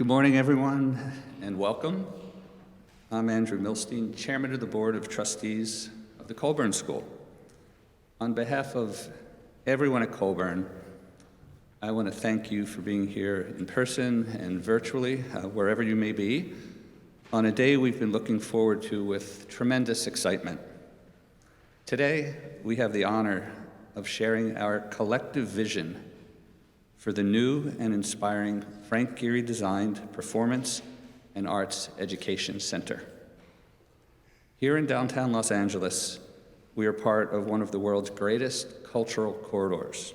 Good morning, everyone, and welcome. I'm Andrew Millstein, Chairman of the Board of Trustees of the Colburn School. On behalf of everyone at Colburn, I want to thank you for being here in person and virtually, wherever you may be, on a day we've been looking forward to with tremendous excitement. Today, we have the honor of sharing our collective vision for the new and inspiring Frank Gehry designed Performance and Arts Education Center. Here in downtown Los Angeles, we are part of one of the world's greatest cultural corridors.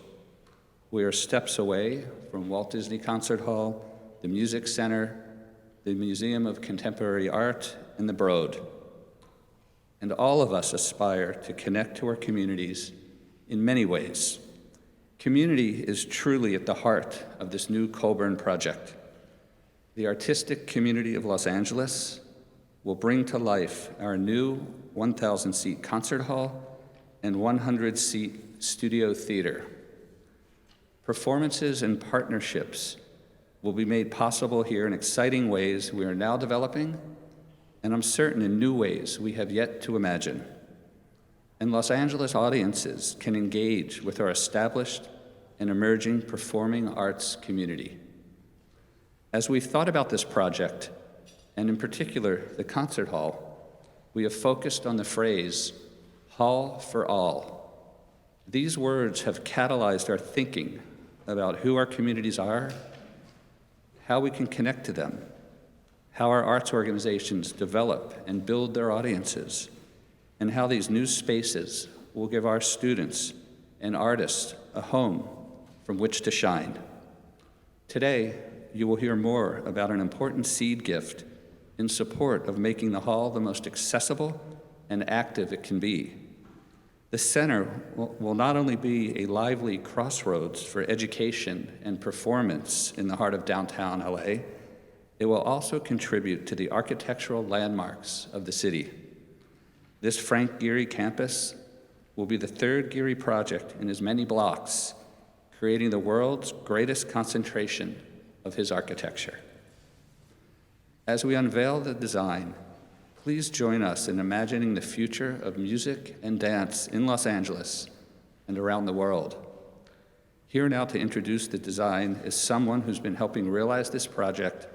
We are steps away from Walt Disney Concert Hall, the Music Center, the Museum of Contemporary Art, and the Broad. And all of us aspire to connect to our communities in many ways. Community is truly at the heart of this new Colburn project. The artistic community of Los Angeles will bring to life our new 1,000-seat concert hall and 100-seat studio theater. Performances and partnerships will be made possible here in exciting ways we are now developing, and I'm certain in new ways we have yet to imagine. And Los Angeles audiences can engage with our established and emerging performing arts community. As we've thought about this project, and in particular the concert hall, we have focused on the phrase, Hall for All. These words have catalyzed our thinking about who our communities are, how we can connect to them, how our arts organizations develop and build their audiences, and how these new spaces will give our students and artists a home from which to shine. Today, you will hear more about an important seed gift in support of making the hall the most accessible and active it can be. The center will not only be a lively crossroads for education and performance in the heart of downtown LA, it will also contribute to the architectural landmarks of the city. This Frank Gehry campus will be the third Gehry project in as many blocks, creating the world's greatest concentration of his architecture. As we unveil the design, please join us in imagining the future of music and dance in Los Angeles and around the world. Here now to introduce the design is someone who's been helping realize this project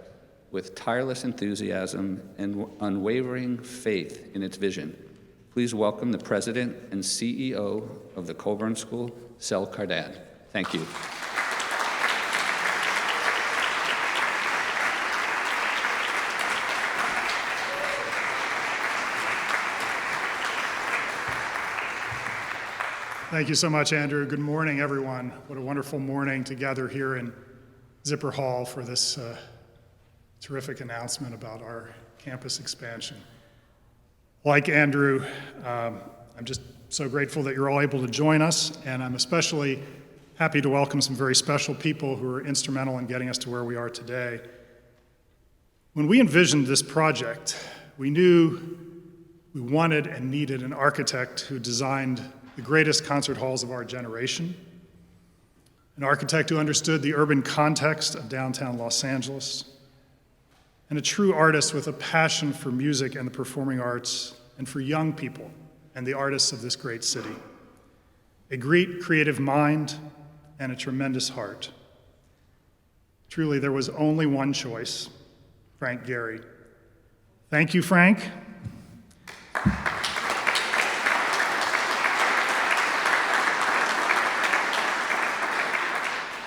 with tireless enthusiasm and unwavering faith in its vision. Please welcome the President and CEO of the Colburn School, Sel Kardan. Thank you. Thank you so much, Andrew. Good morning, everyone. What a wonderful morning to gather here in Zipper Hall for this terrific announcement about our campus expansion. Like Andrew, I'm just so grateful that you're all able to join us, and I'm especially happy to welcome some very special people who are instrumental in getting us to where we are today. When we envisioned this project, we knew we wanted and needed an architect who designed the greatest concert halls of our generation, an architect who understood the urban context of downtown Los Angeles, and a true artist with a passion for music and the performing arts and for young people and the artists of this great city. A great creative mind and a tremendous heart. Truly, there was only one choice, Frank Gehry. Thank you, Frank.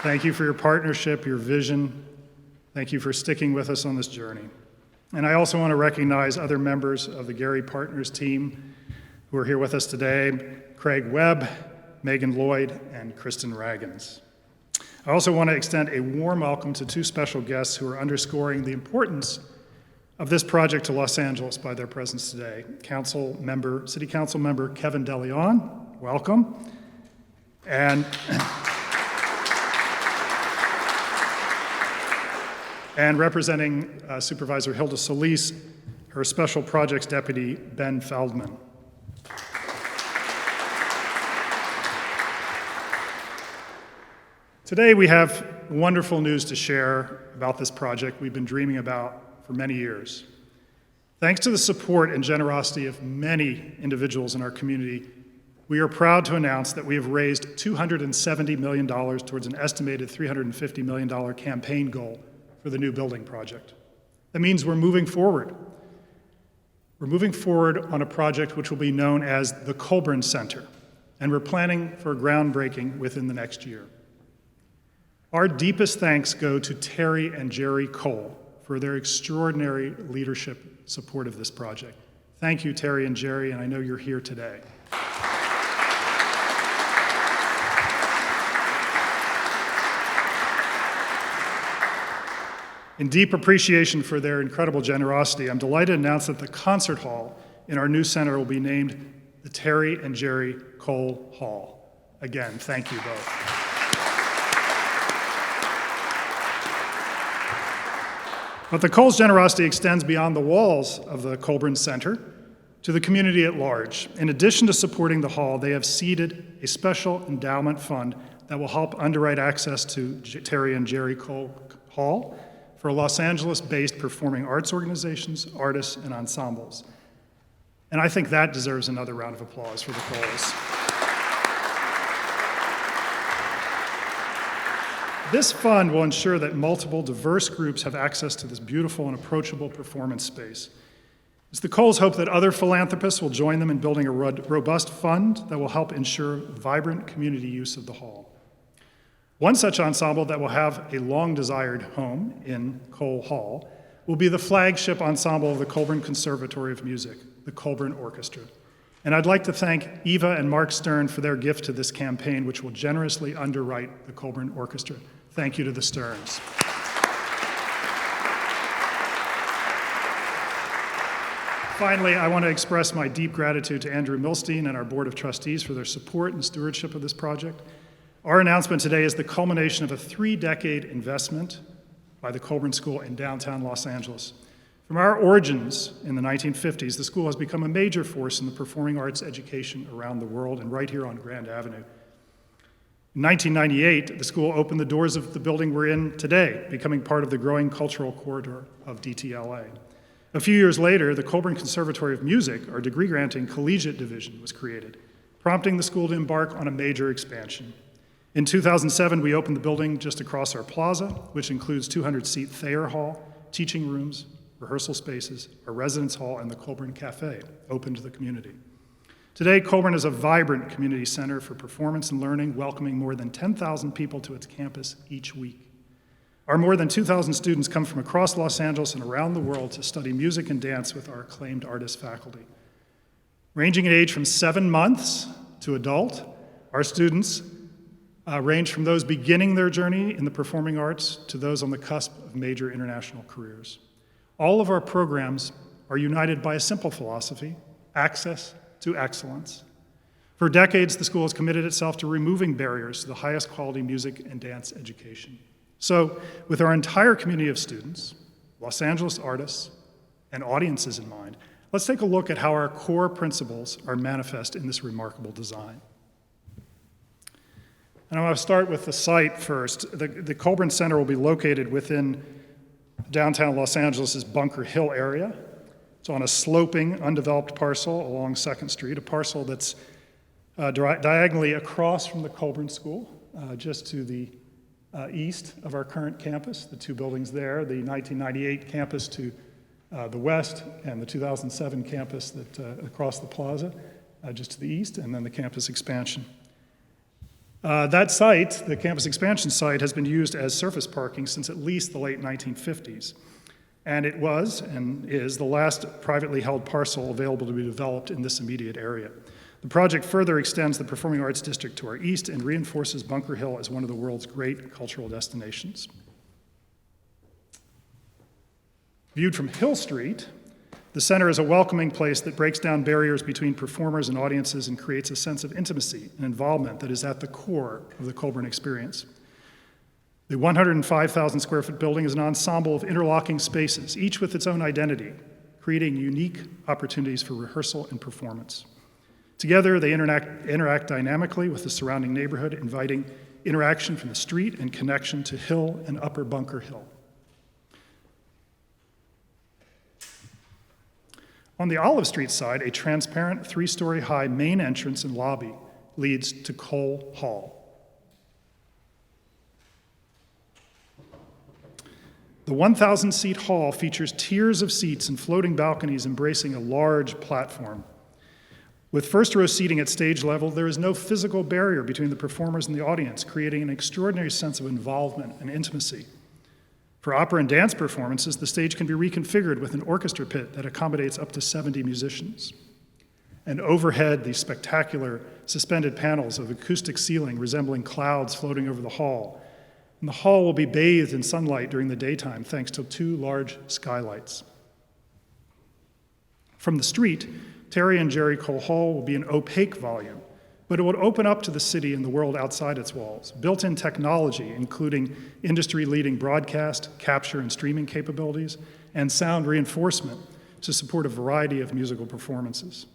Thank you for your partnership, your vision. Thank you for sticking with us on this journey. And I also want to recognize other members of the Gehry Partners team who are here with us today, Craig Webb, Megan Lloyd, and Kristen Raggins. I also want to extend a warm welcome to two special guests who are underscoring the importance of this project to Los Angeles by their presence today. City Council Member Kevin De León, welcome. And representing Supervisor Hilda Solis, her Special Projects Deputy, Ben Feldman. Today we have wonderful news to share about this project we've been dreaming about for many years. Thanks to the support and generosity of many individuals in our community, we are proud to announce that we have raised $270 million towards an estimated $350 million campaign goal for the new building project. That means we're moving forward. We're moving forward on a project which will be known as the Colburn Center, and we're planning for a groundbreaking within the next year. Our deepest thanks go to Terry and Jerry Cole for their extraordinary leadership support of this project. Thank you, Terry and Jerry, and I know you're here today. In deep appreciation for their incredible generosity, I'm delighted to announce that the concert hall in our new center will be named the Terry and Jerry Cole Hall. Again, thank you both. But the Cole's generosity extends beyond the walls of the Colburn Center to the community at large. In addition to supporting the hall, they have seeded a special endowment fund that will help underwrite access to Terry and Jerry Cole Hall for Los Angeles-based performing arts organizations, artists, and ensembles. And I think that deserves another round of applause for the Coles. This fund will ensure that multiple diverse groups have access to this beautiful and approachable performance space. It's the Coles' hope that other philanthropists will join them in building a robust fund that will help ensure vibrant community use of the hall. One such ensemble that will have a long-desired home in Cole Hall will be the flagship ensemble of the Colburn Conservatory of Music, the Colburn Orchestra. And I'd like to thank Eva and Mark Stern for their gift to this campaign, which will generously underwrite the Colburn Orchestra. Thank you to the Sterns. Finally, I want to express my deep gratitude to Andrew Millstein and our Board of Trustees for their support and stewardship of this project. Our announcement today is the culmination of a 3-decade investment by the Colburn School in downtown Los Angeles. From our origins in the 1950s, the school has become a major force in the performing arts education around the world and right here on Grand Avenue. In 1998, the school opened the doors of the building we're in today, becoming part of the growing cultural corridor of DTLA. A few years later, the Colburn Conservatory of Music, our degree-granting collegiate division, was created, prompting the school to embark on a major expansion. In 2007, we opened the building just across our plaza, which includes 200-seat Thayer Hall, teaching rooms, rehearsal spaces, a residence hall, and the Colburn Cafe, open to the community. Today, Colburn is a vibrant community center for performance and learning, welcoming more than 10,000 people to its campus each week. Our more than 2,000 students come from across Los Angeles and around the world to study music and dance with our acclaimed artist faculty. Ranging in age from 7 months to adult, our students range from those beginning their journey in the performing arts to those on the cusp of major international careers. All of our programs are united by a simple philosophy: access to excellence. For decades, the school has committed itself to removing barriers to the highest quality music and dance education. So, with our entire community of students, Los Angeles artists, and audiences in mind, let's take a look at how our core principles are manifest in this remarkable design. And I want to start with the site first. The Colburn Center will be located within downtown Los Angeles' Bunker Hill area. It's on a sloping, undeveloped parcel along 2nd Street, a parcel that's diagonally across from the Colburn School, just to the east of our current campus, the 2 buildings there, the 1998 campus to the west, and the 2007 campus that across the plaza, just to the east, and then the campus expansion. That site, the campus expansion site, has been used as surface parking since at least the late 1950s. And it was, and is, the last privately held parcel available to be developed in this immediate area. The project further extends the Performing Arts District to our east and reinforces Bunker Hill as one of the world's great cultural destinations. Viewed from Hill Street, the center is a welcoming place that breaks down barriers between performers and audiences and creates a sense of intimacy and involvement that is at the core of the Colburn experience. The 105,000 square foot building is an ensemble of interlocking spaces, each with its own identity, creating unique opportunities for rehearsal and performance. Together, they interact dynamically with the surrounding neighborhood, inviting interaction from the street and connection to Hill and Upper Bunker Hill. On the Olive Street side, a transparent 3-story high main entrance and lobby leads to Cole Hall. The 1,000-seat hall features tiers of seats and floating balconies embracing a large platform. With first-row seating at stage level, there is no physical barrier between the performers and the audience, creating an extraordinary sense of involvement and intimacy. For opera and dance performances, the stage can be reconfigured with an orchestra pit that accommodates up to 70 musicians. And overhead, these spectacular suspended panels of acoustic ceiling resembling clouds floating over the hall. And the hall will be bathed in sunlight during the daytime thanks to 2 large skylights. From the street, Terry and Jerry Cole Hall will be an opaque volume, but it will open up to the city and the world outside its walls. Built-in technology, including industry-leading broadcast, capture, and streaming capabilities, and sound reinforcement to support a variety of musical performances.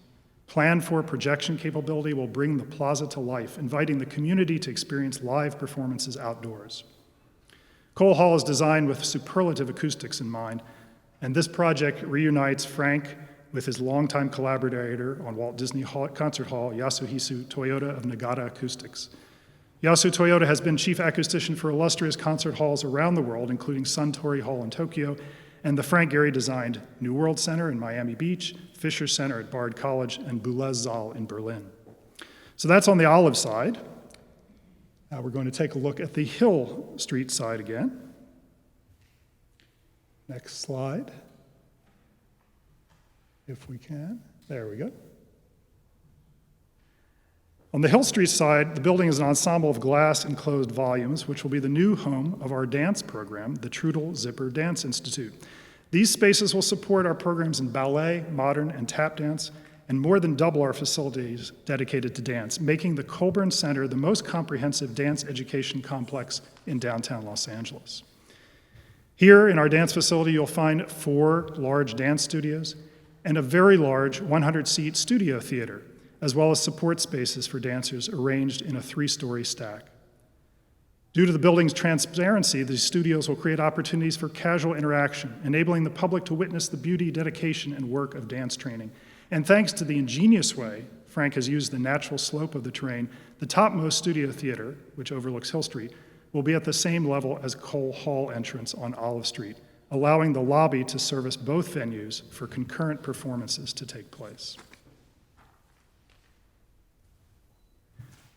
Planned for projection capability will bring the plaza to life, inviting the community to experience live performances outdoors. Cole Hall is designed with superlative acoustics in mind, and this project reunites Frank with his longtime collaborator on Walt Disney Concert Hall, Yasuhisa Toyota of Nagata Acoustics. Yasu Toyota has been chief acoustician for illustrious concert halls around the world, including Suntory Hall in Tokyo, and the Frank Gehry designed New World Center in Miami Beach, Fisher Center at Bard College, and Boulez Saal in Berlin. So that's on the Olive side. Now we're going to take a look at the Hill Street side again. Next slide, if we can. There we go. On the Hill Street side, the building is an ensemble of glass enclosed volumes, which will be the new home of our dance program, the Trudel Zipper Dance Institute. These spaces will support our programs in ballet, modern, and tap dance, and more than double our facilities dedicated to dance, making the Colburn Center the most comprehensive dance education complex in downtown Los Angeles. Here in our dance facility, you'll find 4 large dance studios and a very large 100-seat studio theater, as well as support spaces for dancers arranged in a 3-story stack. Due to the building's transparency, these studios will create opportunities for casual interaction, enabling the public to witness the beauty, dedication, and work of dance training. And thanks to the ingenious way Frank has used the natural slope of the terrain, the topmost studio theater, which overlooks Hill Street, will be at the same level as Cole Hall entrance on Olive Street, allowing the lobby to service both venues for concurrent performances to take place.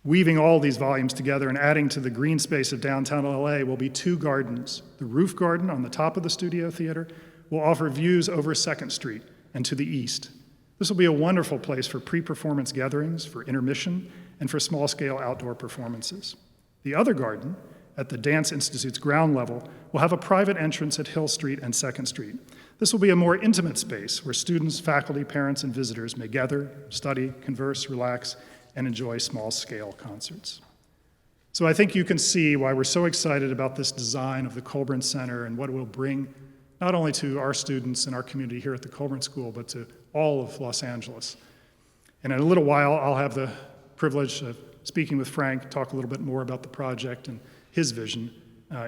Weaving all these volumes together and adding to the green space of downtown LA will be 2 gardens. The roof garden on the top of the studio theater will offer views over 2nd Street and to the east. This will be a wonderful place for pre-performance gatherings, for intermission, and for small-scale outdoor performances. The other garden, at the Dance Institute's ground level, will have a private entrance at Hill Street and 2nd Street. This will be a more intimate space where students, faculty, parents, and visitors may gather, study, converse, relax, and enjoy small-scale concerts. So I think you can see why we're so excited about this design of the Colburn Center and what it will bring not only to our students and our community here at the Colburn School, but to all of Los Angeles. And in a little while, I'll have the privilege of speaking with Frank, talk a little bit more about the project and his vision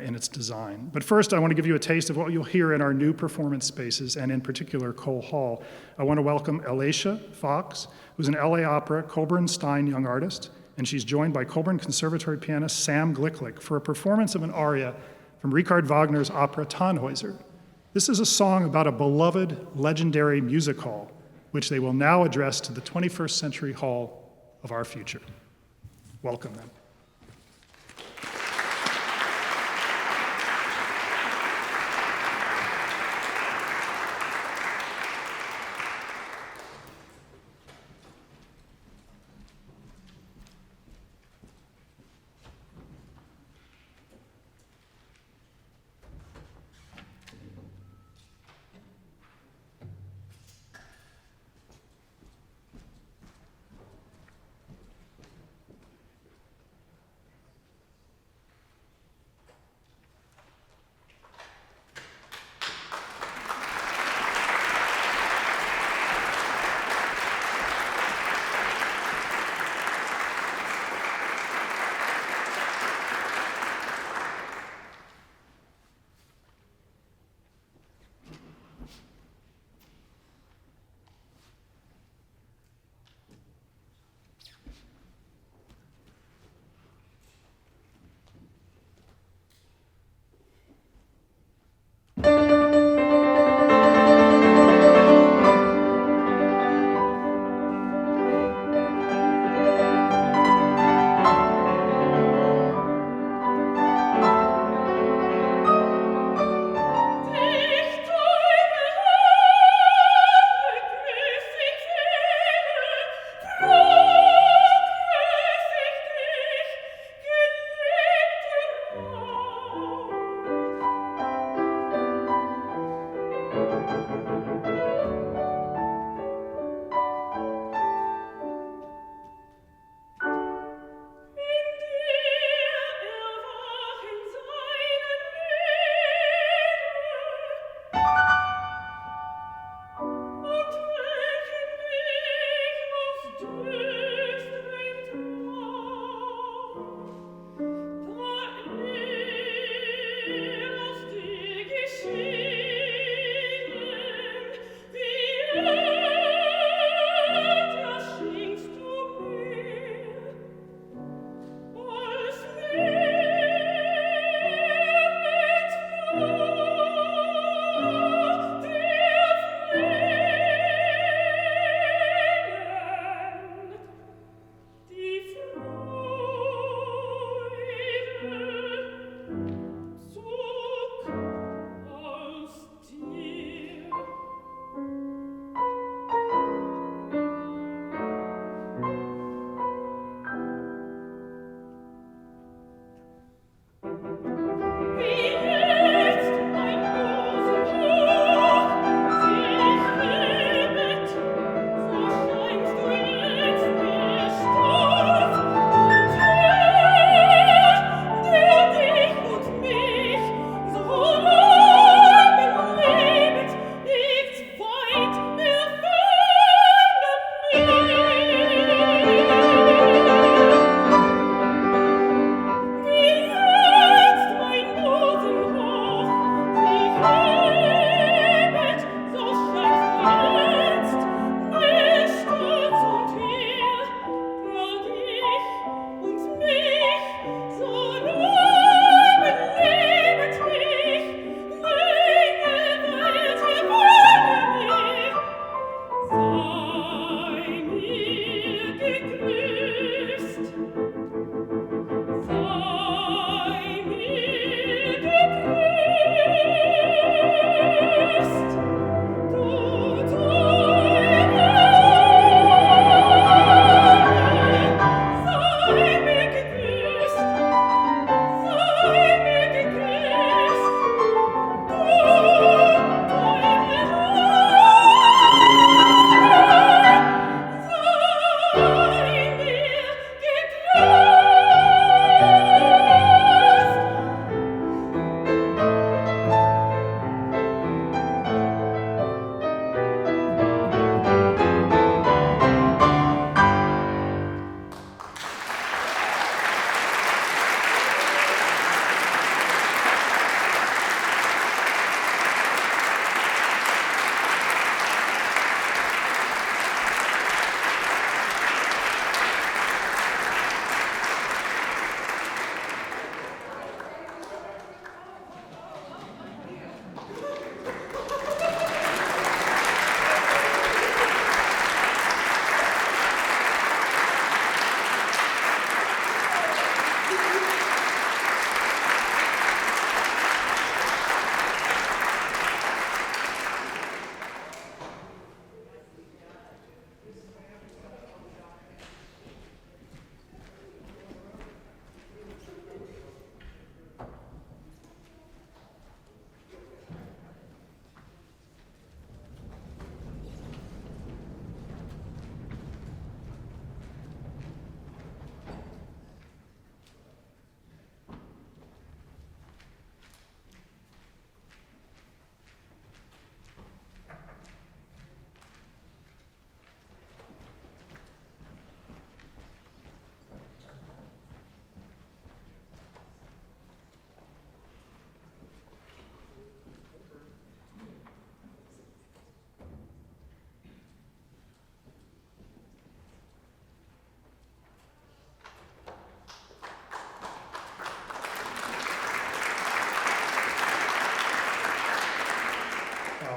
in its design. But first, I want to give you a taste of what you'll hear in our new performance spaces, and in particular, Cole Hall. I want to welcome Alaysha Fox, who's an LA Opera Colburn-Stein young artist, and she's joined by Colburn Conservatory pianist Sam Glicklich for a performance of an aria from Richard Wagner's opera Tannhäuser. This is a song about a beloved, legendary music hall, which they will now address to the 21st century hall of our future. Welcome them.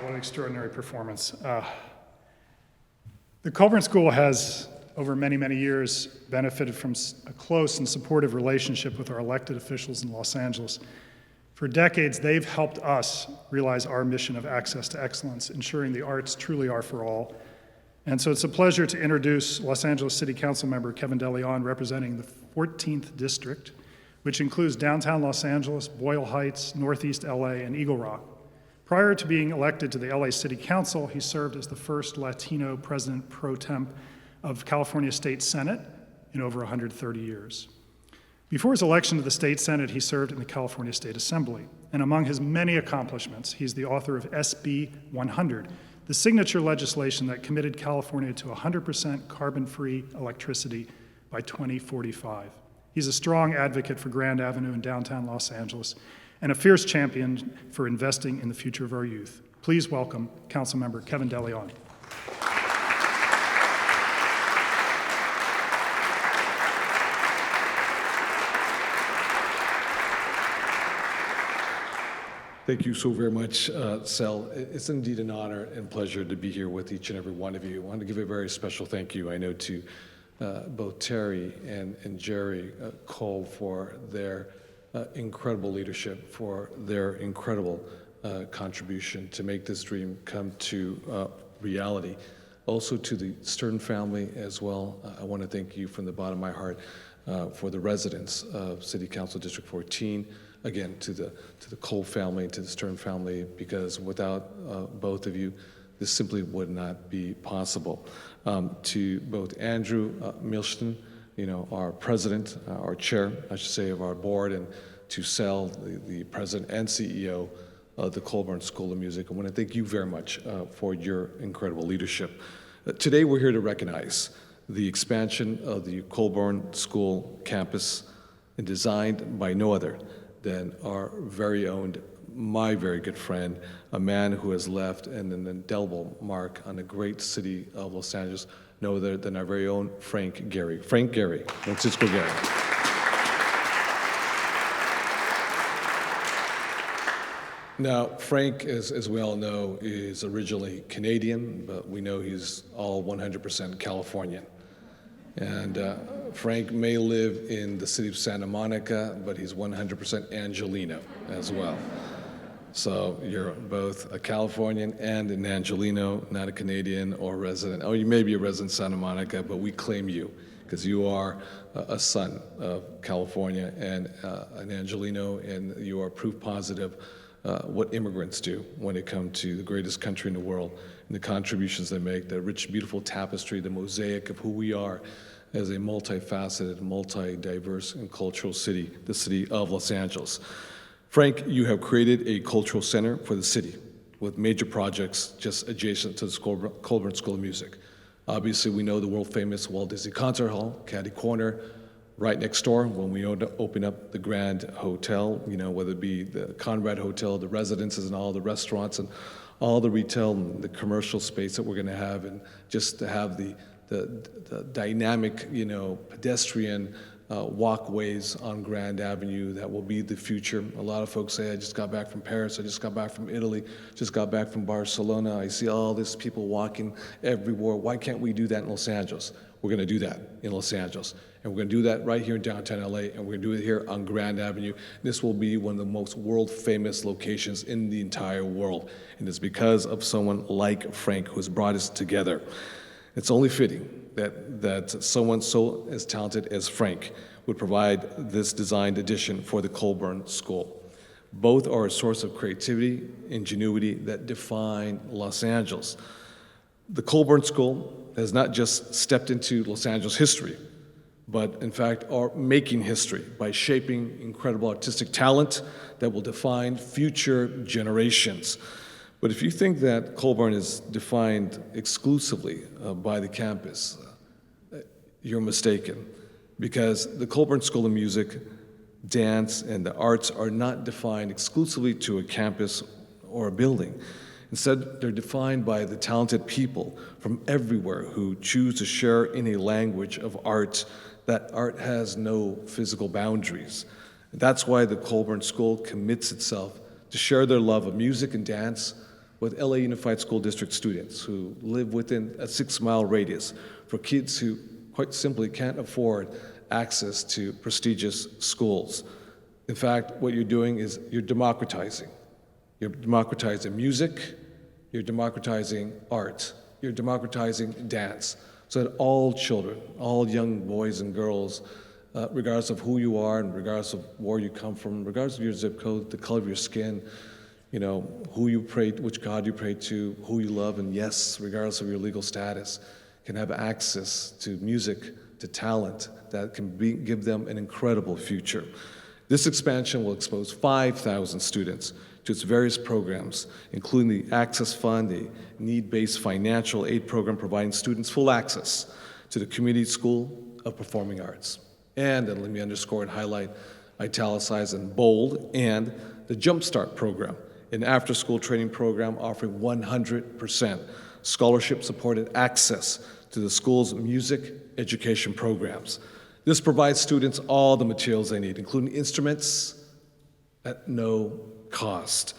What an extraordinary performance. The Colburn School has, over many, many years, benefited from a close and supportive relationship with our elected officials in Los Angeles. For decades, they've helped us realize our mission of access to excellence, ensuring the arts truly are for all. And so it's a pleasure to introduce Los Angeles City Councilmember Kevin De León, representing the 14th District, which includes downtown Los Angeles, Boyle Heights, Northeast LA, and Eagle Rock. Prior to being elected to the LA City Council, he served as the first Latino president pro tem of California State Senate in over 130 years. Before his election to the State Senate, he served in the California State Assembly. And among his many accomplishments, he's the author of SB 100, the signature legislation that committed California to 100% carbon-free electricity by 2045. He's a strong advocate for Grand Avenue in downtown Los Angeles and a fierce champion for investing in the future of our youth. Please welcome Councilmember Kevin De León. Thank you so very much, Sel. It's indeed an honor and pleasure to be here with each and every one of you. I want to give a very special thank you, I know, to both Terry and Jerry Cole for their incredible leadership, for their incredible contribution to make this dream come to reality. Also to the Stern family as well, I want to thank you from the bottom of my heart for the residents of City Council District 14, again, to the Cole family, to the Stern family, because without both of you, this simply would not be possible. To both Andrew Millstein, our president, our chair, I should say, of our board, and to Sel, the president and CEO of the Colburn School of Music. I want to thank you very much for your incredible leadership. Today, we're here to recognize the expansion of the Colburn School campus, designed by no other than our very own, my very good friend, a man who has left an indelible mark on the great city of Los Angeles, no other than our very own Frank Gehry. Frank Gehry, Francisco Gehry. Now, Frank, as we all know, is originally Canadian, but we know he's all 100% Californian. And Frank may live in the city of Santa Monica, but he's 100% Angelino as well. So you're both a Californian and an Angelino, not a Canadian or resident. Oh, you may be a resident of Santa Monica, but we claim you because you are a son of California and an Angelino, and you are proof positive what immigrants do when they come to the greatest country in the world and the contributions they make, the rich, beautiful tapestry, the mosaic of who we are as a multifaceted, multi-diverse and cultural city, the city of Los Angeles. Frank, you have created a cultural center for the city with major projects just adjacent to the Colburn School of Music. Obviously, we know the world-famous Walt Disney Concert Hall, Caddy Corner, right next door when we open up the Grand Hotel, you know, whether it be the Conrad Hotel, the residences and all the restaurants and all the retail and the commercial space that we're going to have, and just to have the dynamic, you know, pedestrian walkways on Grand Avenue that will be the future. A lot of folks say, I just got back from Paris, I just got back from Italy, just got back from Barcelona, I see all these people walking everywhere. Why can't we do that in Los Angeles? We're going to do that in Los Angeles. And we're going to do that right here in downtown LA, and we're going to do it here on Grand Avenue. This will be one of the most world-famous locations in the entire world. And it's because of someone like Frank who's brought us together. It's only fitting that someone so as talented as Frank would provide this designed addition for the Colburn School. Both are a source of creativity, ingenuity that define Los Angeles. The Colburn School has not just stepped into Los Angeles history, but in fact are making history by shaping incredible artistic talent that will define future generations. But if you think that Colburn is defined exclusively by the campus, you're mistaken, because the Colburn School of Music, Dance, and the Arts are not defined exclusively to a campus or a building. Instead, they're defined by the talented people from everywhere who choose to share in a language of art, that art has no physical boundaries. That's why the Colburn School commits itself to share their love of music and dance with LA Unified School District students who live within a 6-mile radius, for kids who quite simply can't afford access to prestigious schools. In fact, what you're doing is you're democratizing. You're democratizing music, you're democratizing art, you're democratizing dance, so that all children, all young boys and girls, regardless of who you are and regardless of where you come from, regardless of your zip code, the color of your skin, you know, who you pray, which God you pray to, who you love, and yes, regardless of your legal status, can have access to music, to talent that can give them an incredible future. This expansion will expose 5,000 students to its various programs, including the Access Fund, a need-based financial aid program providing students full access to the Community School of Performing Arts. And let me underscore and highlight, italicize and bold, and the Jumpstart program, an after-school training program offering 100% scholarship-supported access to the school's music education programs. This provides students all the materials they need, including instruments at no cost.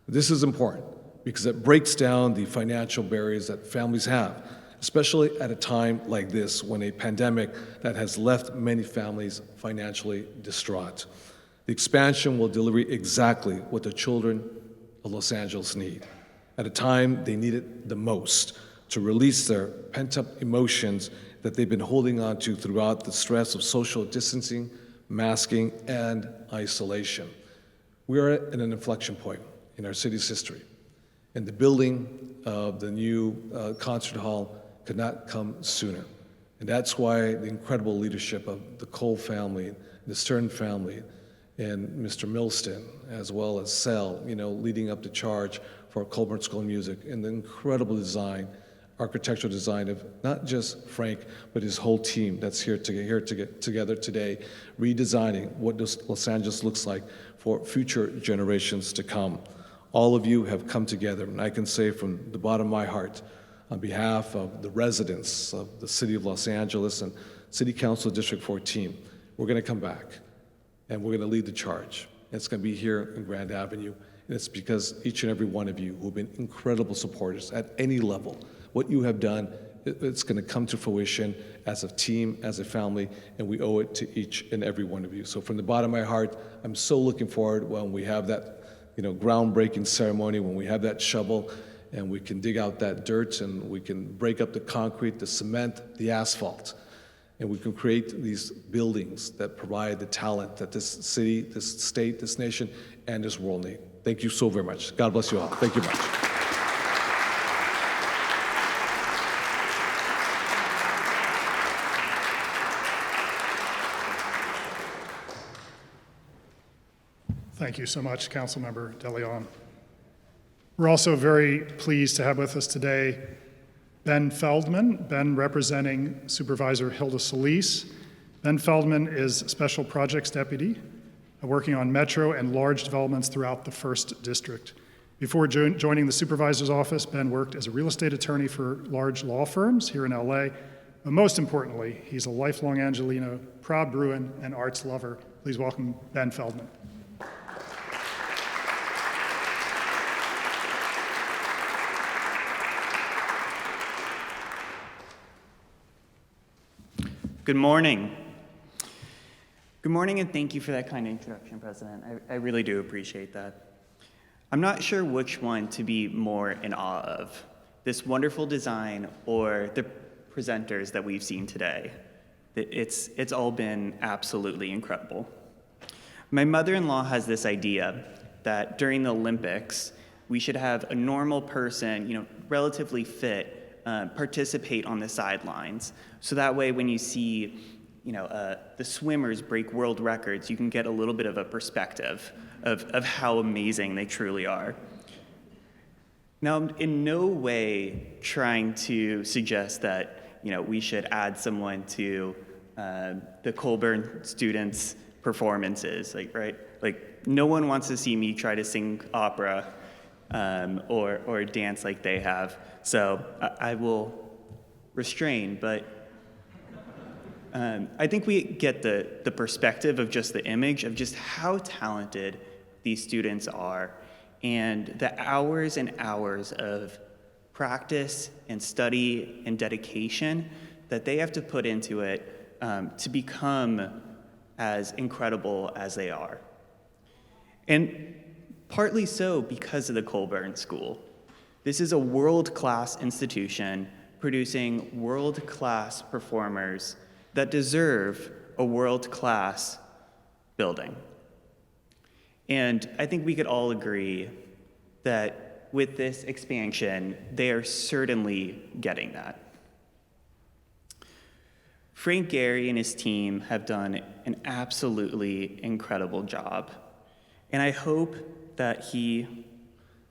This is important because it breaks down the financial barriers that families have, especially at a time like this when a pandemic that has left many families financially distraught. The expansion will deliver exactly what the children of Los Angeles need at a time they need it the most, to release their pent-up emotions that they've been holding on to throughout the stress of social distancing, masking, and isolation. We are at an inflection point in our city's history, and the building of the new concert hall could not come sooner. And that's why the incredible leadership of the Cole family, the Stern family, and Mr. Millstein, as well as Sel, leading up the charge for Colburn School of Music, and the incredible design, architectural design of not just Frank, but his whole team that's here together today, redesigning what Los Angeles looks like for future generations to come. All of you have come together, and I can say from the bottom of my heart, on behalf of the residents of the city of Los Angeles and City Council District 14, we're going to come back, and we're going to lead the charge. It's going to be here in Grand Avenue, And it's because each and every one of you who have been incredible supporters at any level. What you have done, it's going to come to fruition as a team, as a family, and we owe it to each and every one of you. So from the bottom of my heart, I'm so looking forward when we have that, groundbreaking ceremony, when we have that shovel, and we can dig out that dirt, and we can break up the concrete, the cement, the asphalt, and we can create these buildings that provide the talent that this city, this state, this nation, and this world need. Thank you so very much. God bless you all. Thank you much. Thank you so much, Councilmember León. We're also very pleased to have with us today Ben Feldman, Ben representing Supervisor Hilda Solis. Ben Feldman is Special Projects Deputy, working on metro and large developments throughout the 1st District. Before joining the Supervisor's office, Ben worked as a real estate attorney for large law firms here in LA, but most importantly, he's a lifelong Angelino, proud Bruin, and arts lover. Please welcome Ben Feldman. Good morning. Good morning, and thank you for that kind introduction, President. I really do appreciate that. I'm not sure which one to be more in awe of, this wonderful design or the presenters that we've seen today. It's all been absolutely incredible. My mother-in-law has this idea that during the Olympics, we should have a normal person, relatively fit, participate on the sidelines. So that way when you see, the swimmers break world records, you can get a little bit of a perspective of how amazing they truly are. Now, I'm in no way trying to suggest that, we should add someone to the Colburn students' performances, right? Like, no one wants to see me try to sing opera or dance like they have. So I will restrain, but I think we get the perspective of just the image of just how talented these students are and the hours and hours of practice and study and dedication that they have to put into it to become as incredible as they are. And partly so because of the Colburn School. This is a world-class institution producing world-class performers that deserve a world-class building. And I think we could all agree that with this expansion, they are certainly getting that. Frank Gehry and his team have done an absolutely incredible job. And I hope that he,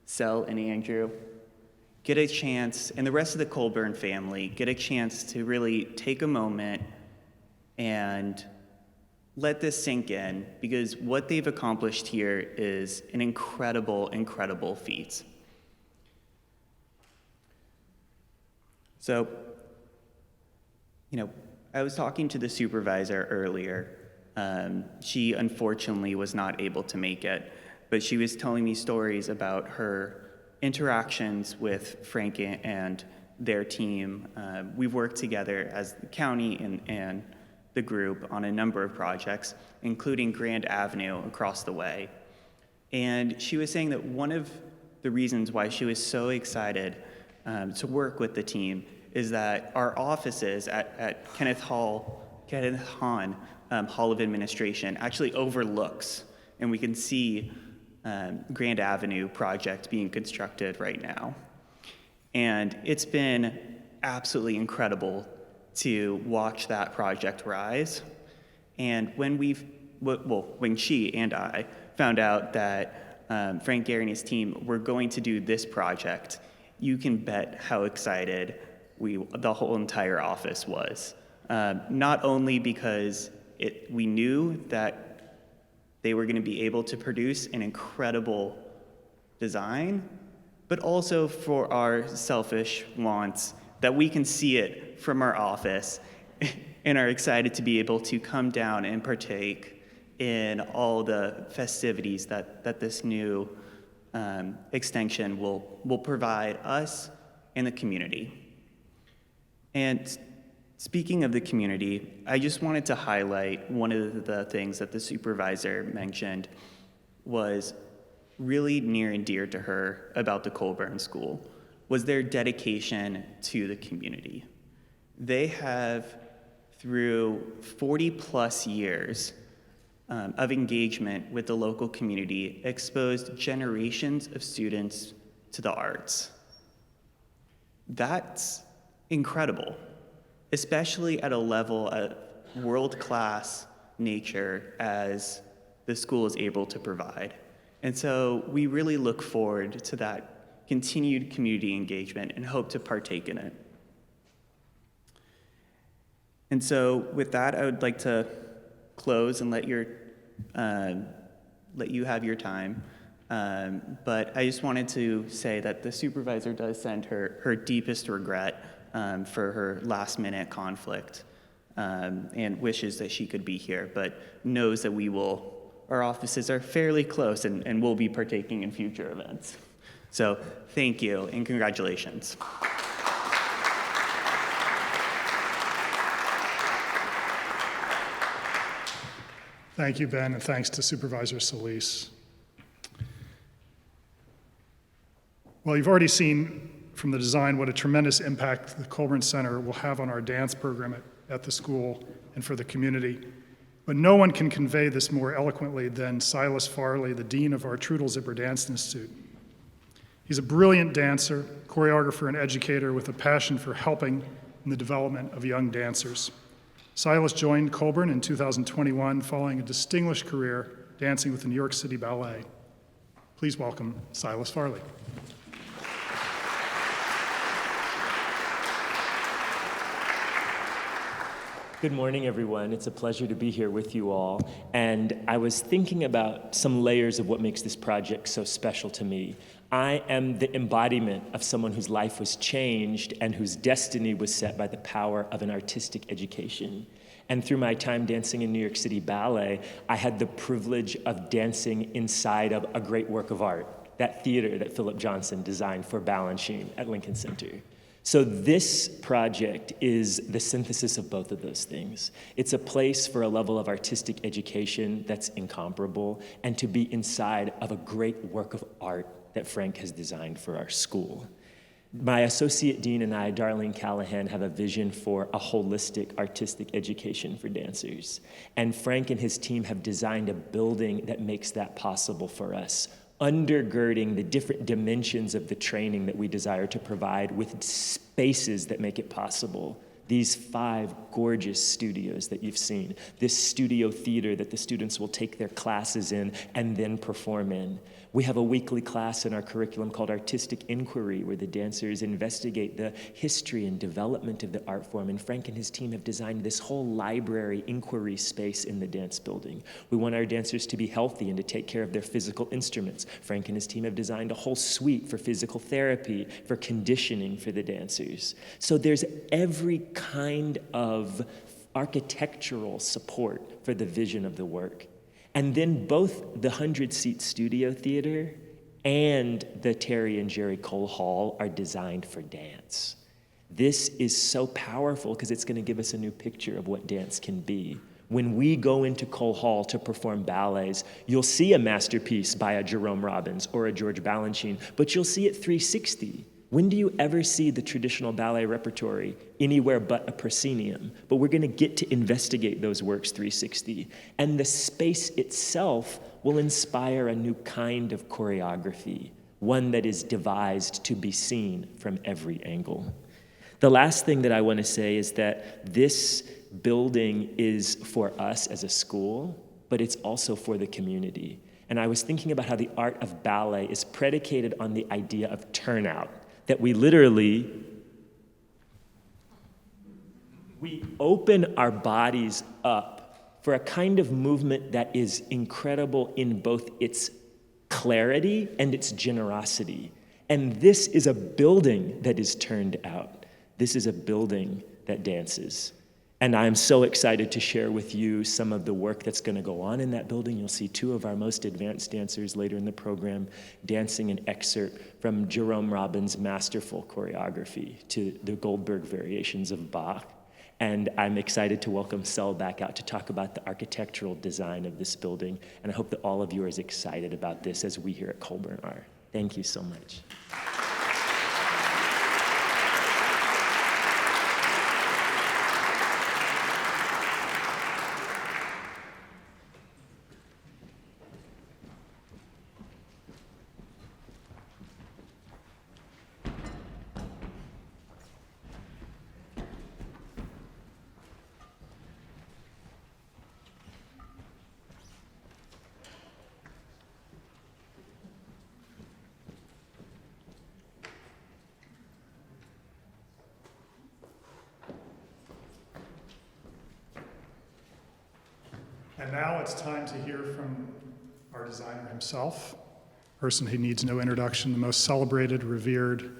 Sel and Andrew, get a chance, and the rest of the Colburn family, get a chance to really take a moment and let this sink in, because what they've accomplished here is an incredible, incredible feat. So, I was talking to the supervisor earlier. She unfortunately was not able to make it, but she was telling me stories about her interactions with Frank and their team. We've worked together as the county and the group on a number of projects, including Grand Avenue across the way. And she was saying that one of the reasons why she was so excited to work with the team is that our offices at Kenneth Hahn Hall of Administration actually overlooks, and we can see Grand Avenue project being constructed right now. And it's been absolutely incredible to watch that project rise. And when she and I found out that Frank Gehry and his team were going to do this project, you can bet how excited the whole entire office was. Not only because we knew that they were going to be able to produce an incredible design, but also for our selfish wants that we can see it from our office and are excited to be able to come down and partake in all the festivities that this new extension will provide us and the community. And speaking of the community, I just wanted to highlight one of the things that the supervisor mentioned was really near and dear to her about the Colburn School, was their dedication to the community. They have, through 40 plus years of engagement with the local community, exposed generations of students to the arts. That's incredible, especially at a level of world-class nature as the school is able to provide. And so we really look forward to that continued community engagement and hope to partake in it. And so with that, I would like to close and let you have your time. But I just wanted to say that the supervisor does send her deepest regret for her last minute conflict and wishes that she could be here, but knows that our offices are fairly close and will be partaking in future events. So thank you and congratulations. Thank you, Ben, and thanks to Supervisor Solis. Well, you've already seen from the design what a tremendous impact the Colburn Center will have on our dance program at the school and for the community. But no one can convey this more eloquently than Silas Farley, the dean of our Trudel Zipper Dance Institute. He's a brilliant dancer, choreographer, and educator with a passion for helping in the development of young dancers. Silas joined Colburn in 2021 following a distinguished career dancing with the New York City Ballet. Please welcome Silas Farley. Good morning, everyone. It's a pleasure to be here with you all. And I was thinking about some layers of what makes this project so special to me. I am the embodiment of someone whose life was changed and whose destiny was set by the power of an artistic education. And through my time dancing in New York City Ballet, I had the privilege of dancing inside of a great work of art, that theater that Philip Johnson designed for Balanchine at Lincoln Center. So this project is the synthesis of both of those things. It's a place for a level of artistic education that's incomparable, and to be inside of a great work of art that Frank has designed for our school. My associate dean and I, Darlene Callahan, have a vision for a holistic artistic education for dancers. And Frank and his team have designed a building that makes that possible for us, undergirding the different dimensions of the training that we desire to provide with spaces that make it possible. These 5 gorgeous studios that you've seen, this studio theater that the students will take their classes in and then perform in. We have a weekly class in our curriculum called Artistic Inquiry, where the dancers investigate the history and development of the art form, and Frank and his team have designed this whole library inquiry space in the dance building. We want our dancers to be healthy and to take care of their physical instruments. Frank and his team have designed a whole suite for physical therapy, for conditioning for the dancers. So there's every kind of architectural support for the vision of the work. And then both the 100-seat studio theater and the Terry and Jerry Cole Hall are designed for dance. This is so powerful because it's going to give us a new picture of what dance can be. When we go into Cole Hall to perform ballets, you'll see a masterpiece by a Jerome Robbins or a George Balanchine, but you'll see it 360. When do you ever see the traditional ballet repertory anywhere but a proscenium? But we're going to get to investigate those works 360. And the space itself will inspire a new kind of choreography, one that is devised to be seen from every angle. The last thing that I want to say is that this building is for us as a school, but it's also for the community. And I was thinking about how the art of ballet is predicated on the idea of turnout, that we open our bodies up for a kind of movement that is incredible in both its clarity and its generosity. And this is a building that is turned out. This is a building that dances. And I'm so excited to share with you some of the work that's going to go on in that building. You'll see two of our most advanced dancers later in the program dancing an excerpt from Jerome Robbins' masterful choreography to the Goldberg variations of Bach. And I'm excited to welcome Sel back out to talk about the architectural design of this building. And I hope that all of you are as excited about this as we here at Colburn are. Thank you so much. And now it's time to hear from our designer himself, a person who needs no introduction, the most celebrated, revered,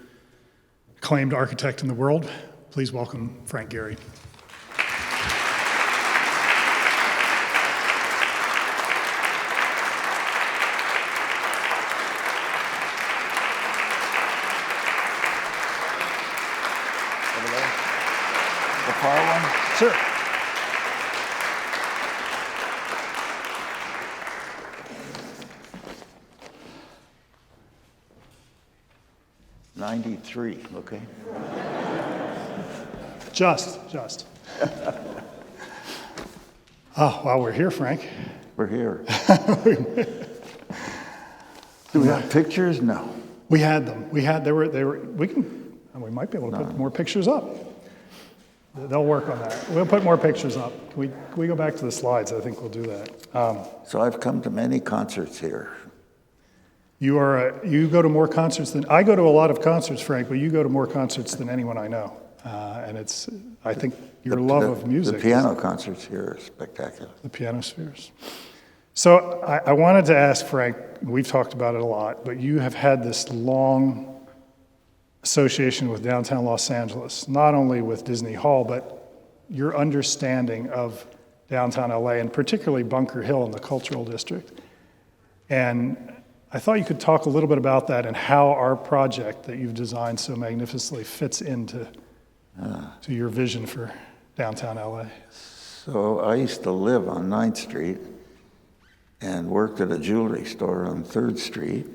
acclaimed architect in the world. Please welcome Frank Gehry. Over there. The far one? Sure. '93, okay. Just. Oh, well, we're here, Frank. We're here. Do we have pictures? No. We had them. We might be able to put more pictures up. They'll work on that. We'll put more pictures up. Can we go back to the slides? I think we'll do that. So I've come to many concerts here. You go to more concerts than I go to. A lot of concerts, Frank, but you go to more concerts than anyone I know. And I think your love of music. The piano concerts here are spectacular. The piano spheres. So I wanted to ask Frank, we've talked about it a lot, but you have had this long association with downtown Los Angeles, not only with Disney Hall, but your understanding of downtown LA, and particularly Bunker Hill and the Cultural District. And I thought you could talk a little bit about that and how our project that you've designed so magnificently fits into to your vision for downtown LA. So I used to live on 9th Street and worked at a jewelry store on 3rd Street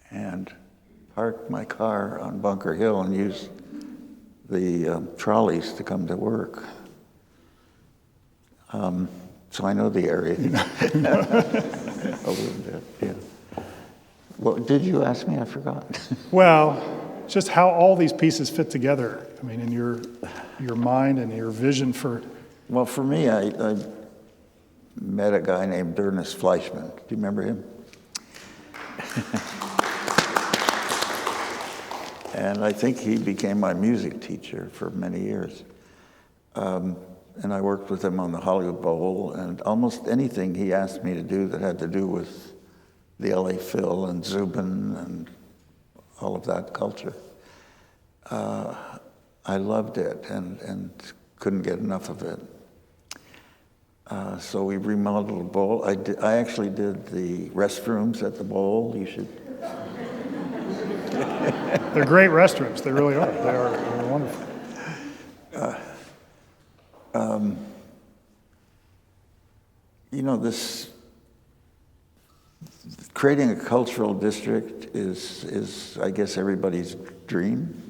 and parked my car on Bunker Hill and used the trolleys to come to work. So I know the area a little bit, yeah. What did you ask me? I forgot. Well, just how all these pieces fit together. I mean, in your mind and your vision for. Well, for me, I met a guy named Ernest Fleischman. Do you remember him? And I think he became my music teacher for many years. And I worked with him on the Hollywood Bowl, and almost anything he asked me to do that had to do with the LA Phil and Zubin and all of that culture. I loved it and couldn't get enough of it. So we remodeled the bowl. I actually did the restrooms at the bowl. You should. They're great restrooms. They really are. They're wonderful. This creating a cultural district is I guess everybody's dream.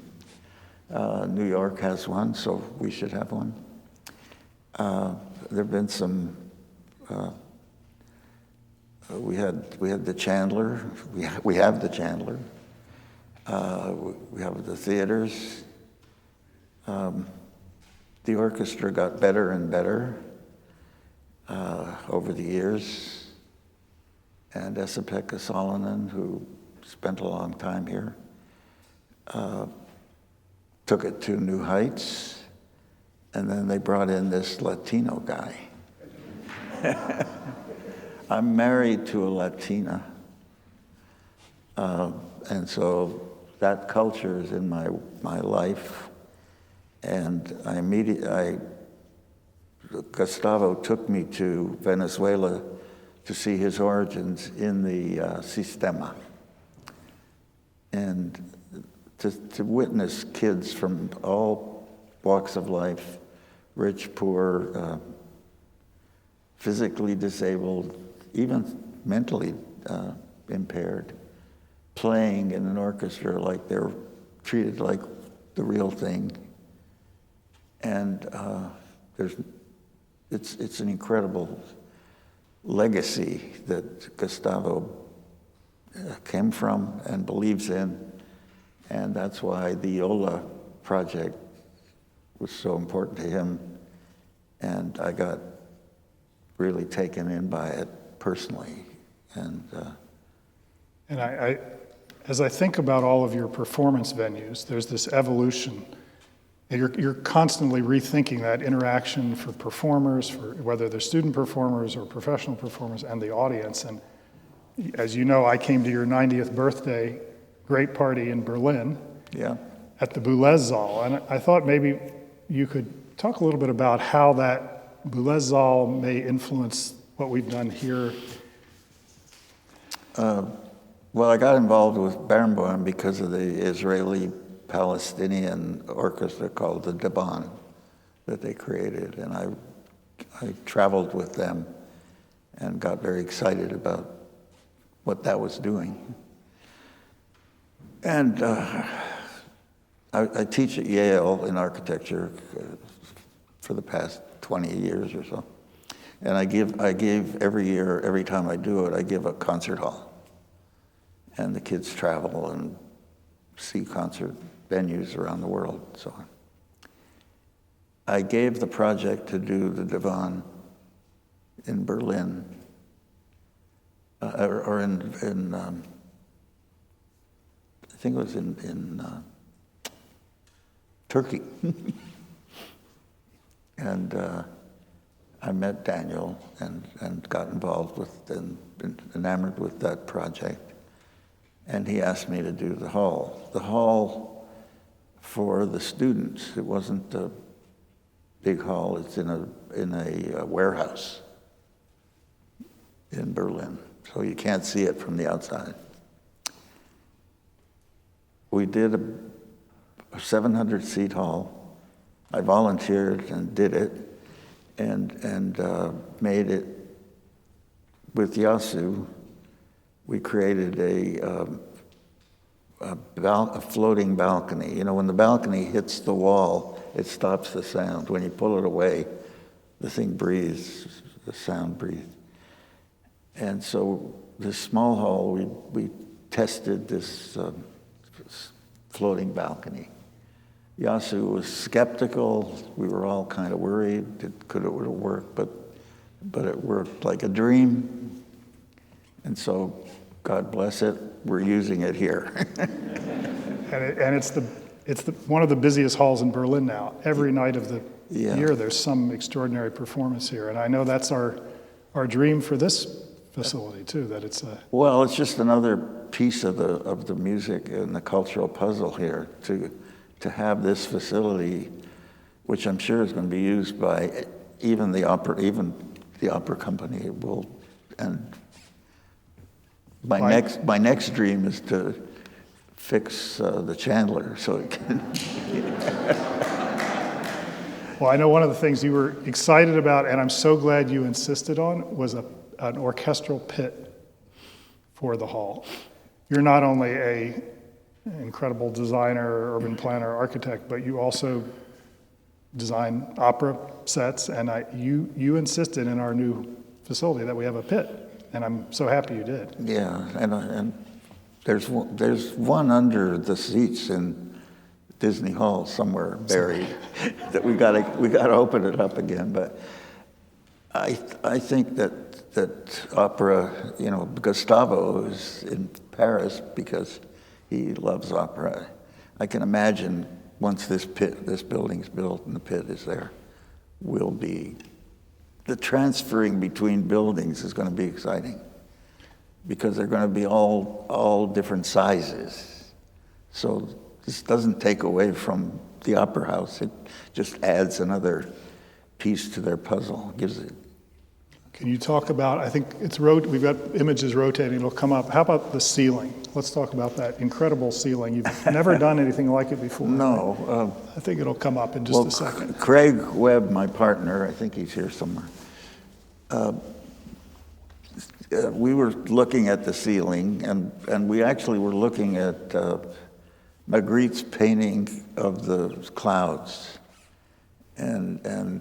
New York has one, so we should have one. There've been some. We had the Chandler. We have the Chandler. We have the theaters. The orchestra got better and better over the years. And Esa-Pekka Salonen, who spent a long time here, took it to new heights. And then they brought in this Latino guy. I'm married to a Latina. And so that culture is in my life. And Gustavo took me to Venezuela to see his origins in the Sistema. And to witness kids from all walks of life, rich, poor, physically disabled, even mentally impaired, playing in an orchestra like they're treated like the real thing. And it's an incredible legacy that Gustavo came from and believes in, and that's why the Yola project was so important to him, and I got really taken in by it personally. And I, as I think about all of your performance venues, there's this evolution. And you're constantly rethinking that interaction for performers, for whether they're student performers or professional performers, and the audience. And as you know, I came to your 90th birthday great party in Berlin at the Boulez Saal. And I thought maybe you could talk a little bit about how that Boulez Saal may influence what we've done here. Well, I got involved with Barenboim because of the Israeli-Palestinian orchestra called the Divan that they created, and I traveled with them and got very excited about what that was doing. And I teach at Yale in architecture for the past 20 years or so, and I give every year, every time I do it, I give a concert hall. And the kids travel and see concert venues around the world and so on. I gave the project to do the Divan in Berlin, or in I think it was in Turkey. And I met Daniel and got involved with and been enamored with that project. And he asked me to do the hall. The hall for the students, it wasn't a big hall, it's in a warehouse in Berlin, so you can't see it from the outside. We did a 700-seat hall. I volunteered and did it, and made it with Yasu. We created a floating balcony. You know, when the balcony hits the wall, it stops the sound. When you pull it away, the thing breathes, the sound breathes. And so this small hall, we tested this floating balcony. Yasu was skeptical. We were all kind of worried. Would it work? But it worked like a dream. And so, God bless it, we're using it here. And it's one of the busiest halls in Berlin now. Every night of the year, there's some extraordinary performance here. And I know that's our dream for this facility too. That it's a Well, it's just another piece of the music and the cultural puzzle here to have this facility, which I'm sure is going to be used by even the opera company will. And my next dream is to fix the Chandler so it can. Well, I know one of the things you were excited about, and I'm so glad you insisted on, was an orchestral pit for the hall. You're not only an incredible designer, urban planner, architect, but you also design opera sets, and you insisted in our new facility that we have a pit. And I'm so happy you did. Yeah, and there's one under the seats in Disney Hall somewhere buried that we got to open it up again. But I think that opera, you know, Gustavo is in Paris because he loves opera. I can imagine once this building's built and the pit is there, will be. The transferring between buildings is going to be exciting because they're going to be all different sizes. So this doesn't take away from the Opera House. It just adds another piece to their puzzle, gives it. Can you talk about, I think we've got images rotating, it'll come up. How about the ceiling? Let's talk about that incredible ceiling. You've never done anything like it before. No. I think it'll come up in just a second. Craig Webb, my partner, I think he's here somewhere. We were looking at the ceiling, and we actually were looking at Magritte's painting of the clouds, and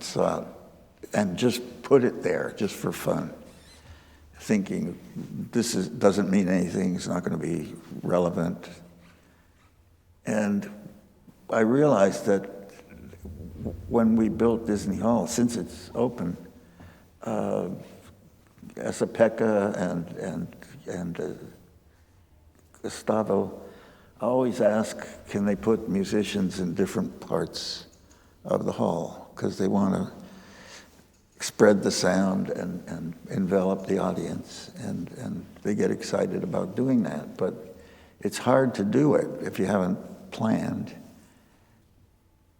just put it there just for fun, thinking this doesn't mean anything, it's not going to be relevant. And I realized that when we built Disney Hall, since it's open, Esapeka and Gustavo always ask, can they put musicians in different parts of the hall? Because they want to spread the sound and envelop the audience, and they get excited about doing that. But it's hard to do it if you haven't planned.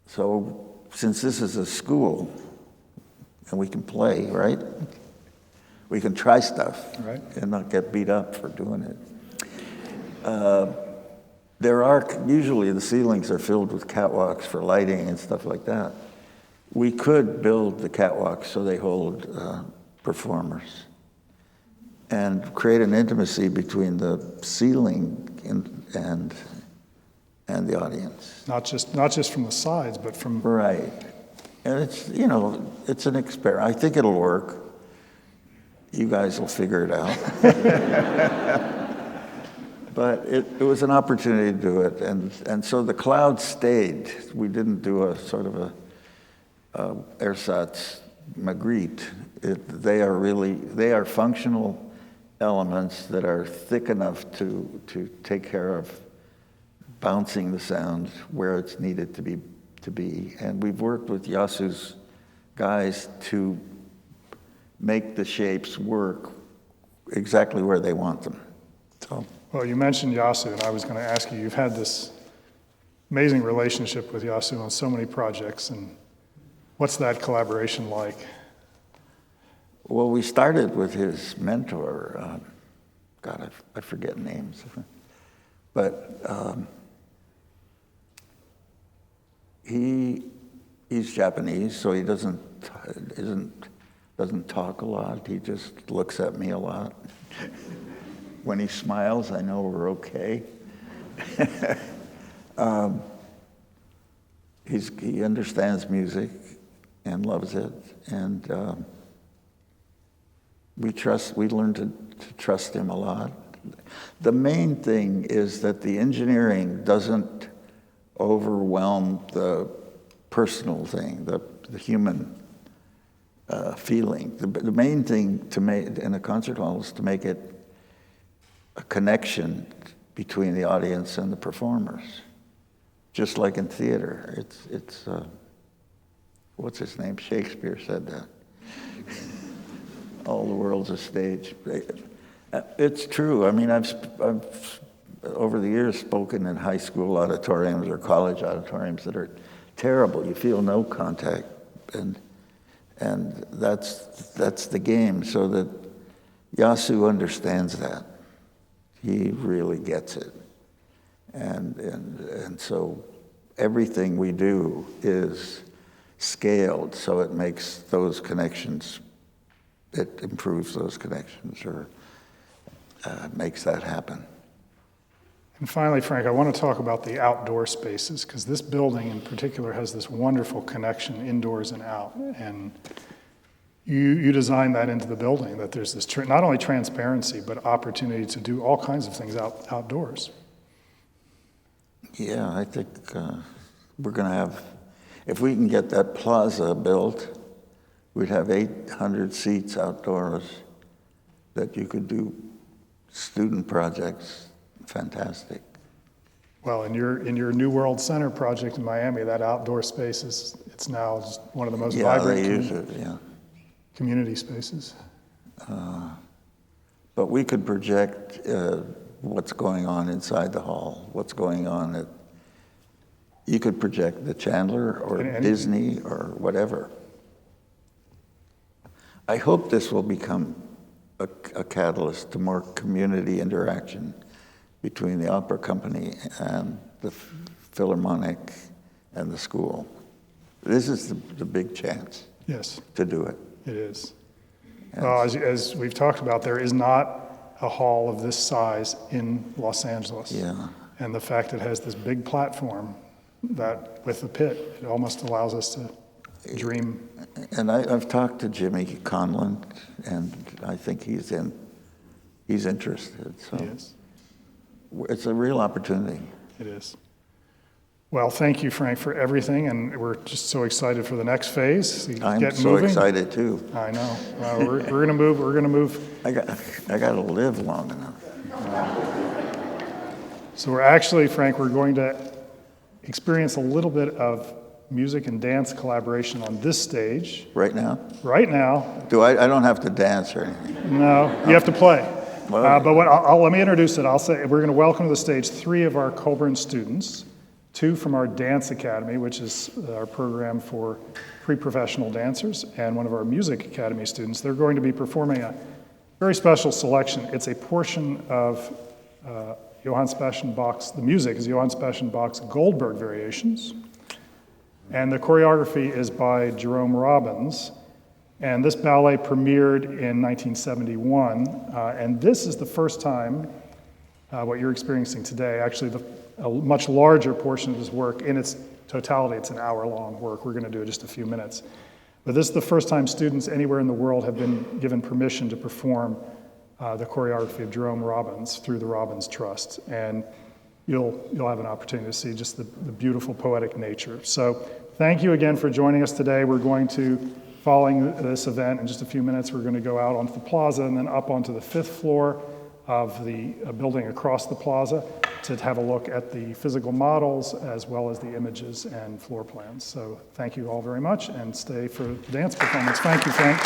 So since this is a school, and we can play, right? We can try stuff, right, and not get beat up for doing it. Usually the ceilings are filled with catwalks for lighting and stuff like that. We could build the catwalks so they hold performers and create an intimacy between the ceiling and the audience. Not just from the sides, but from... Right. And it's an experiment. I think it'll work. You guys will figure it out. But it was an opportunity to do it. And so the clouds stayed. We didn't do a sort of a ersatz Magritte. They are functional elements that are thick enough to take care of bouncing the sound where it's needed to be. And we've worked with Yasu's guys to make the shapes work exactly where they want them. So. Well, you mentioned Yasu, and I was going to ask you, you've had this amazing relationship with Yasu on so many projects, and what's that collaboration like? Well, we started with his mentor, I forget names, but he's Japanese, so he doesn't talk a lot. He just looks at me a lot. When he smiles, I know we're okay. He understands music and loves it, and we learned to trust him a lot. The main thing is that the engineering doesn't overwhelm the personal thing, the human feeling. The main thing to make in a concert hall is to make it a connection between the audience and the performers, just like in theater. It's what's his name? Shakespeare said that. All the world's a stage. It's true. I mean, I've over the years spoken in high school auditoriums or college auditoriums that are terrible. You feel no contact, and that's the game. So that Yasu understands that. He really gets it, and so everything we do is scaled, so it makes those connections. It improves those connections, or makes that happen. And finally, Frank, I want to talk about the outdoor spaces, because this building in particular has this wonderful connection indoors and out. And you designed that into the building, that there's this not only transparency, but opportunity to do all kinds of things outdoors. Yeah, I think we're going to have, if we can get that plaza built, we'd have 800 seats outdoors that you could do student projects. Fantastic. Well, in your New World Center project in Miami, that outdoor space it's now just one of the most vibrant they use it, yeah. Community spaces. But we could project what's going on inside the hall, what's going on You could project the Chandler or Disney or whatever. I hope this will become a catalyst to more community interaction between the opera company and the Philharmonic and the school. This is the big chance Yes, to do it. it is. Well, as we've talked about, there is not a hall of this size in Los Angeles. Yeah. And the fact it has this big platform that with the pit, it almost allows us to dream. And I've talked to Jimmy Conlon, and I think he's interested. So It is. it's a real opportunity. It is. Well, thank you, Frank, for everything, and we're just so excited for the next phase. I'm Get so moving. excited too. I know. We're going to move. We're going to move. I got to live long enough. So we're actually, Frank, we're going to experience a little bit of music and dance collaboration on this stage Right now? right now. I don't have to dance or anything. No, you have to play. Well- But let me introduce it. I'll say we're going to welcome to the stage 3 of our Colburn students, 2 from our Dance Academy, which is our program for pre-professional dancers, and 1 of our Music Academy students. They're going to be performing a very special selection. It's a portion of Johann Sebastian Bach's, the music is Johann Sebastian Bach's Goldberg variations, and the choreography is by Jerome Robbins. And this ballet premiered in 1971, and this is the first time what you're experiencing today, actually a much larger portion of this work in its totality, it's an hour-long work. We're going to do it just a few minutes. But this is the first time students anywhere in the world have been given permission to perform the choreography of Jerome Robbins through the Robbins Trust. And you'll have an opportunity to see just the beautiful poetic nature. So thank you again for joining us today. We're going to, following this event in just a few minutes, we're going to go out onto the plaza and then up onto the 5th floor of the building across the plaza to have a look at the physical models as well as the images and floor plans. So thank you all very much, and stay for the dance performance. Thank you, Frank.